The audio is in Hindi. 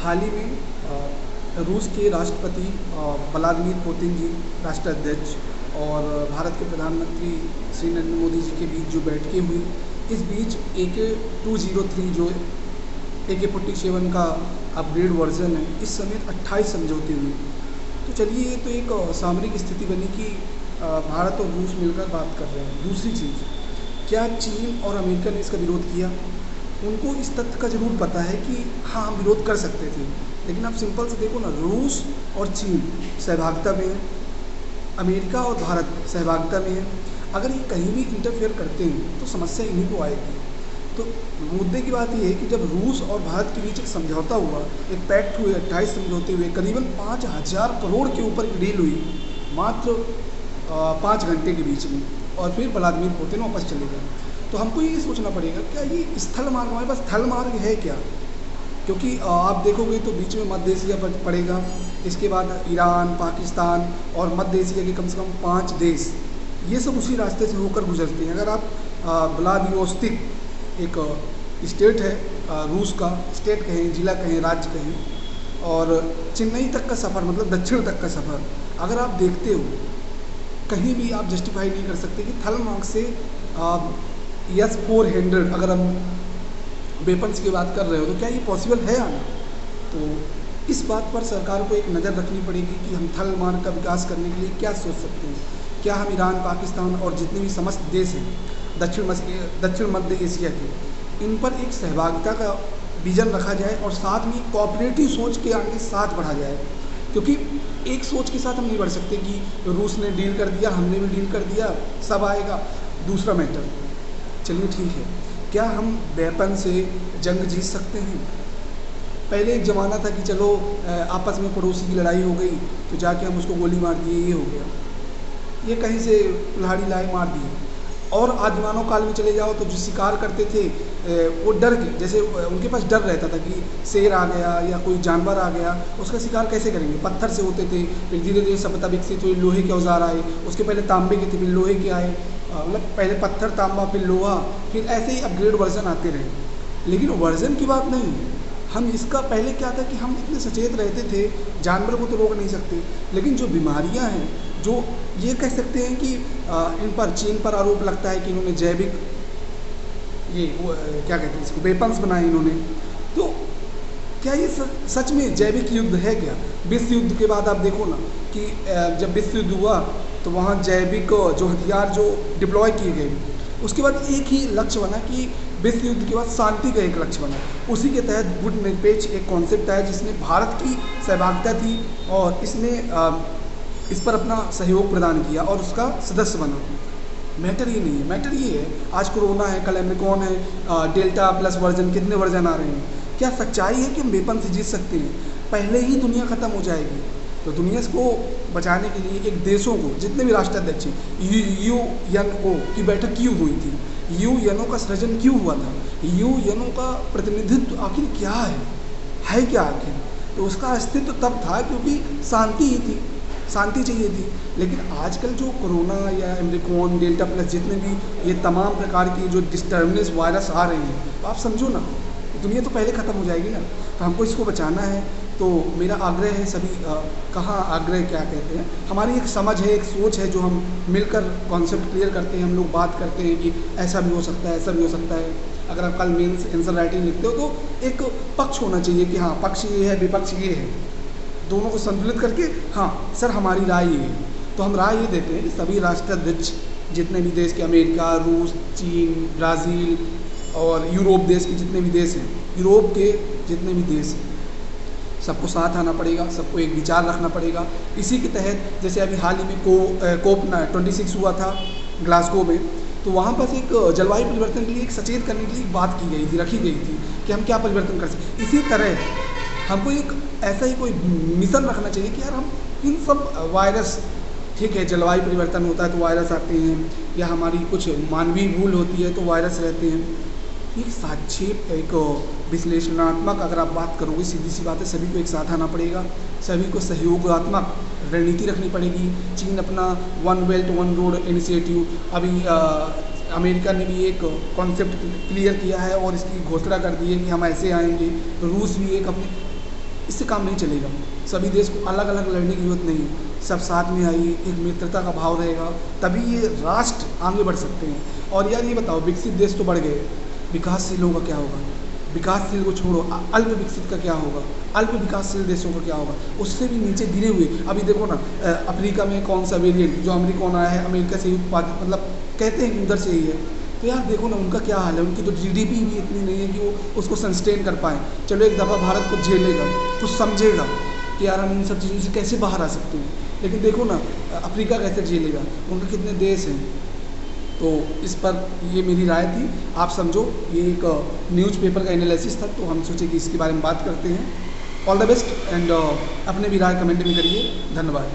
हाल ही में रूस के राष्ट्रपति व्लादिमीर पुतिन जी, राष्ट्राध्यक्ष, और भारत के प्रधानमंत्री श्री नरेंद्र मोदी जी के बीच जो बैठकें हुई, इस बीच AK-203 जो AK-47 का अपग्रेड वर्जन है, इस समेत 28 समझौते हुए। तो चलिए, ये तो एक सामरिक स्थिति बनी कि भारत और रूस मिलकर बात कर रहे हैं। दूसरी चीज़, क्या चीन और अमेरिका ने इसका विरोध किया? उनको इस तथ्य का ज़रूर पता है कि हाँ, हम विरोध कर सकते थे, लेकिन आप सिंपल से देखो ना, रूस और चीन सहभागिता में है, अमेरिका और भारत सहभागिता में है। अगर ये कहीं भी इंटरफेयर करते हैं तो समस्या इन्हीं को आएगी। तो मुद्दे की बात ये है कि जब रूस और भारत के बीच एक समझौता हुआ, एक पैक्ट हुए, 28 समझौते हुए, करीबन 5,000 करोड़ के ऊपर की डील हुई मात्र 5 घंटे के बीच में, और फिर व्लादिमीर पुतिन वापस चले गए। तो हमको ये सोचना पड़ेगा, क्या ये स्थल मार्ग, हमारे पास स्थल मार्ग है क्या? क्योंकि आप देखोगे तो बीच में मध्य एशिया पड़ेगा, इसके बाद ईरान, पाकिस्तान और मध्य एशिया के कम से कम 5 देश, ये सब उसी रास्ते से होकर गुजरते हैं। अगर आप व्लादिवोस्तिक, एक स्टेट है रूस का, स्टेट कहें, ज़िला कहें, राज्य कहें, और चेन्नई तक का सफ़र, मतलब दक्षिण तक का सफ़र, अगर आप देखते हो, कहीं भी आप जस्टिफाई नहीं कर सकते कि थल मार्ग से S-400 अगर हम वेपन्स की बात कर रहे हो तो क्या ये पॉसिबल है आना? तो इस बात पर सरकार को एक नज़र रखनी पड़ेगी कि हम थल मार्ग का विकास करने के लिए क्या सोच सकते हैं। क्या हम ईरान, पाकिस्तान और जितने भी समस्त देश हैं दक्षिण मध्य एशिया के, इन पर एक सहभागिता का विजन रखा जाए और साथ में कोऑपरेटिव सोच के आगे साथ बढ़ा जाए। क्योंकि एक सोच के साथ हम नहीं बढ़ सकते कि रूस ने डील कर दिया, हमने भी डील कर दिया, सब आएगा। दूसरा मैटर, चलिए ठीक है, क्या हम वेपन से जंग जीत सकते हैं? पहले एक ज़माना था कि चलो आपस में पड़ोसी की लड़ाई हो गई तो जाके हम उसको गोली मार दिए, ये हो गया, ये कहीं से कुल्हाड़ी लाए मार दिए। और आदिमानव काल में चले जाओ तो जो शिकार करते थे वो डर के, जैसे उनके पास डर रहता था कि शेर आ गया या कोई जानवर आ गया, उसका शिकार कैसे करेंगे? पत्थर से होते थे, फिर धीरे धीरे सभ्यता विकसित हुई, लोहे के औजार आए, उसके पहले तांबे के थे, फिर लोहे के आए, मतलब पहले पत्थर, तांबा, फिर लोहा, फिर ऐसे ही अपग्रेड वर्जन आते रहे। लेकिन वर्जन की बात नहीं है, हम इसका पहले क्या था कि हम इतने सचेत रहते थे, जानवर को तो रोक नहीं सकते, लेकिन जो बीमारियां हैं, जो ये कह सकते हैं कि इन पर चीन पर आरोप लगता है कि इन्होंने जैविक क्या कहते हैं इसको, वेपन्स बनाए इन्होंने। तो क्या ये सच में जैविक युद्ध है क्या? विश्व युद्ध के बाद आप देखो ना कि जब विश्व युद्ध हुआ तो वहाँ जैविक जो हथियार जो डिप्लॉय किए गए, उसके बाद एक ही लक्ष्य बना कि विश्व युद्ध के बाद शांति का एक लक्ष्य बना। उसी के तहत गुट निरपेक्ष एक कॉन्सेप्ट आया जिसमें भारत की सहभागिता थी और इसने इस पर अपना सहयोग प्रदान किया और उसका सदस्य बना। मैटर ये नहीं है, मैटर ये है आज कोरोना है, कल ओमिक्रॉन है, डेल्टा प्लस वर्जन, कितने वर्जन आ रहे हैं। क्या सच्चाई है कि हम वेपन से जीत सकते हैं? पहले ही दुनिया ख़त्म हो जाएगी। तो दुनिया को बचाने के लिए एक देशों को, जितने भी राष्ट्राध्यक्ष UNO की बैठक क्यों हुई थी? UNO का सृजन क्यों हुआ था? UNO का प्रतिनिधित्व आखिर क्या है क्या आखिर? तो उसका अस्तित्व तब था क्योंकि शांति ही थी, शांति चाहिए थी। लेकिन आजकल जो कोरोना या ओमिक्रॉन, डेल्टा प्लस, जितने भी ये तमाम प्रकार की जो डिस्टर्बेंस वायरस आ रहे हैं, तो आप समझो ना, दुनिया तो पहले ख़त्म हो जाएगी ना। तो हमको इसको बचाना है। तो मेरा आग्रह है सभी, कहाँ आग्रह क्या कहते हैं, हमारी एक समझ है, एक सोच है, जो हम मिलकर कॉन्सेप्ट क्लियर करते हैं, हम लोग बात करते हैं कि ऐसा भी हो सकता है, ऐसा भी हो सकता है। अगर आप कल मेंस आंसर राइटिंग लिखते हो तो एक पक्ष होना चाहिए कि हाँ, पक्ष ये है, विपक्ष ये है, दोनों को संतुलित करके हाँ सर हमारी राय ये है। तो हम राय ये देते हैं कि सभी राष्ट्राध्यक्ष, जितने भी देश के, अमेरिका, रूस, चीन, ब्राज़ील और यूरोप देश के जितने भी देश हैं, यूरोप के जितने भी देश हैं, सबको साथ आना पड़ेगा, सबको एक विचार रखना पड़ेगा। इसी के तहत जैसे अभी हाल ही में COP26 हुआ था ग्लासगो में, तो वहाँ पर एक जलवायु परिवर्तन के लिए एक सचेत करने के लिए बात की गई थी, रखी गई थी कि हम क्या परिवर्तन कर सकते। इसी तरह हमको एक ऐसा ही कोई मिशन रखना चाहिए कि यार हम इन सब वायरस, ठीक है, जलवायु परिवर्तन होता है तो वायरस आते हैं, या हमारी कुछ मानवीय भूल होती है तो वायरस रहते हैं। एक साक्षेप, एक विश्लेषणात्मक अगर आप बात करोगे, सीधी सी बात है, सभी को एक साथ आना पड़ेगा, सभी को सहयोगात्मक रणनीति रखनी पड़ेगी। चीन अपना one belt one road initiative, अभी अमेरिका ने भी एक कॉन्सेप्ट क्लियर किया है और इसकी घोषणा कर दी है कि हम ऐसे आएंगे। रूस भी एक अपनी इससे काम नहीं चलेगा। सभी देश को अलग अलग लड़ने की ज़रूरत नहीं है, सब साथ में आइए, एक मित्रता का भाव रहेगा, तभी ये राष्ट्र आगे बढ़ सकते हैं। और यार ये बताओ, विकसित देश तो बढ़ गए, विकासशीलों का क्या होगा? विकासशील को छोड़ो, अल्प विकसित का क्या होगा? अल्प विकासशील देशों का क्या होगा? उससे भी नीचे गिरे हुए, अभी देखो ना, अफ्रीका में कौन सा वेरिएंट जो अमेरिकन आया है, अमेरिका से ही उत्पादित, मतलब कहते हैं कि उधर से ही है। तो यार देखो ना उनका क्या हाल है, उनकी तो जीडीपी भी इतनी नहीं है कि वो उसको सस्टेन कर पाएँ। चलो एक दफ़ा भारत को झेलेगा, कुछ समझेगा कि यार हम इन सब चीज़ों से कैसे बाहर आ सकते हैं, लेकिन देखो ना अफ्रीका कैसे झेलेगा, उनके कितने देश हैं। तो इस पर ये मेरी राय थी, आप समझो, ये एक न्यूज़पेपर का एनालिसिस था, तो हम सोचे कि इसके बारे में बात करते हैं। ऑल द बेस्ट, एंड अपने भी राय कमेंट में करिए। धन्यवाद।